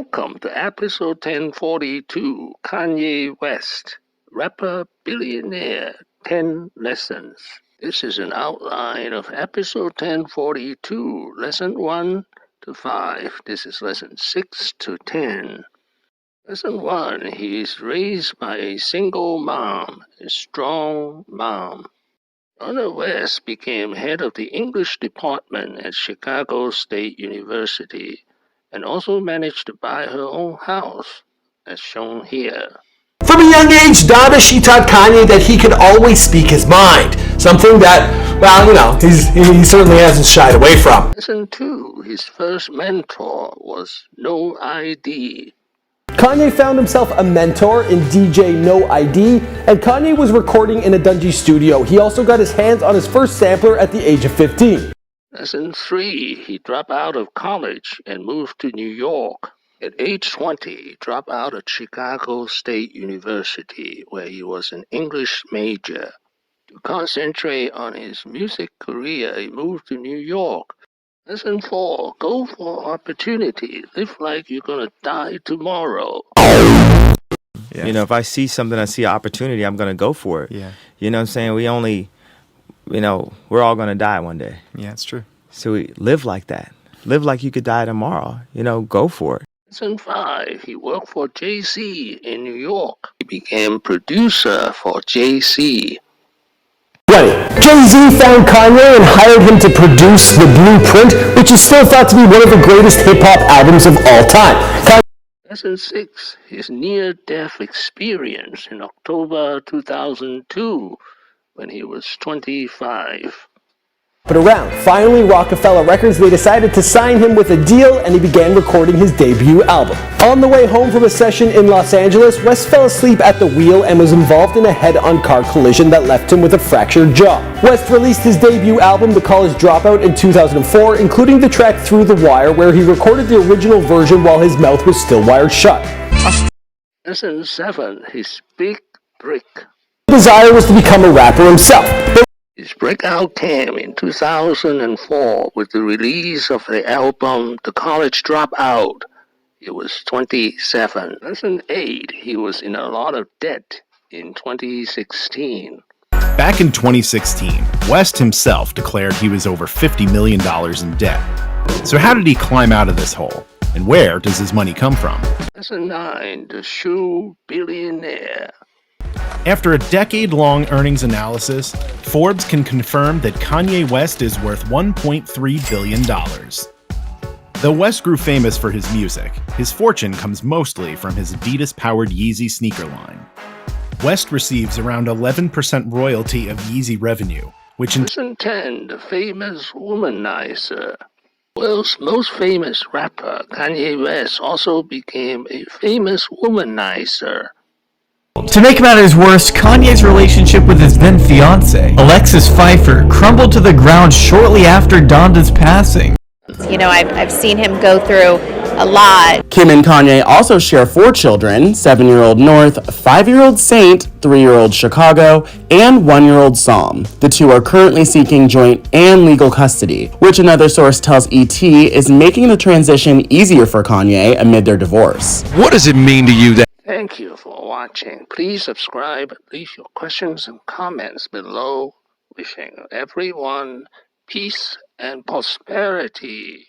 Welcome to episode 1042, Kanye West, rapper Billionaire, 10 lessons. This is an outline of episode 1042, lesson 1 to 5. This is lesson 6 to 10. Lesson 1, he is raised by a single mom, a strong mom. Kanye West became head of the English department at Chicago State University and also managed to buy her own house, as shown here. From a young age, Donna, she taught Kanye that he could always speak his mind, something that, he certainly hasn't shied away from. Lesson 2, his first mentor was No ID. Kanye found himself a mentor in DJ No ID, and Kanye was recording in a Dungey studio. He also got his hands on his first sampler at the age of 15. Lesson 3, he dropped out of college and moved to New York. At age 20, he dropped out of Chicago State University, where he was an English major. To concentrate on his music career, he moved to New York. Lesson 4, go for opportunity. Live like you're gonna die tomorrow. Yeah. If I see something, I see an opportunity, I'm gonna go for it. Yeah. You know what I'm saying? We only, we're all gonna die one day. Yeah, it's true. So we live like that. Live like you could die tomorrow. Go for it. Lesson 5, he worked for JC in New York. He became producer for JC. Right. Jay-Z found Kanye and hired him to produce The Blueprint, which is still thought to be one of the greatest hip-hop albums of all time. Lesson 6, his near-death experience in October 2002 when he was 25. But around, finally Rockefeller Records, they decided to sign him with a deal, and he began recording his debut album. On the way home from a session in Los Angeles, West fell asleep at the wheel and was involved in a head-on car collision that left him with a fractured jaw. West released his debut album, The College Dropout, in 2004, including the track Through the Wire, where he recorded the original version while his mouth was still wired shut. Lesson 7, his big break. His desire was to become a rapper himself. His breakout came in 2004 with the release of the album The College Dropout. He was 27. Lesson 8, he was in a lot of debt in 2016. Back in 2016, West himself declared he was over $50 million in debt. So how did he climb out of this hole? And where does his money come from? Lesson 9, the shoe billionaire. After a decade-long earnings analysis, Forbes can confirm that Kanye West is worth $1.3 billion. Though West grew famous for his music, his fortune comes mostly from his Adidas-powered Yeezy sneaker line. West receives around 11% royalty of Yeezy revenue, which in Lesson 10, the famous womanizer. World's most famous rapper, Kanye West, also became a famous womanizer. To make matters worse, Kanye's relationship with his then fiancé, Alexis Pfeiffer, crumbled to the ground shortly after Donda's passing. I've seen him go through a lot. Kim and Kanye also share 4 children, 7-year-old North, 5-year-old Saint, 3-year-old Chicago, and 1-year-old Psalm. The two are currently seeking joint and legal custody, which another source tells ET is making the transition easier for Kanye amid their divorce. What does it mean to you that Thank you for watching. Please subscribe, leave your questions and comments below. Wishing everyone peace and prosperity.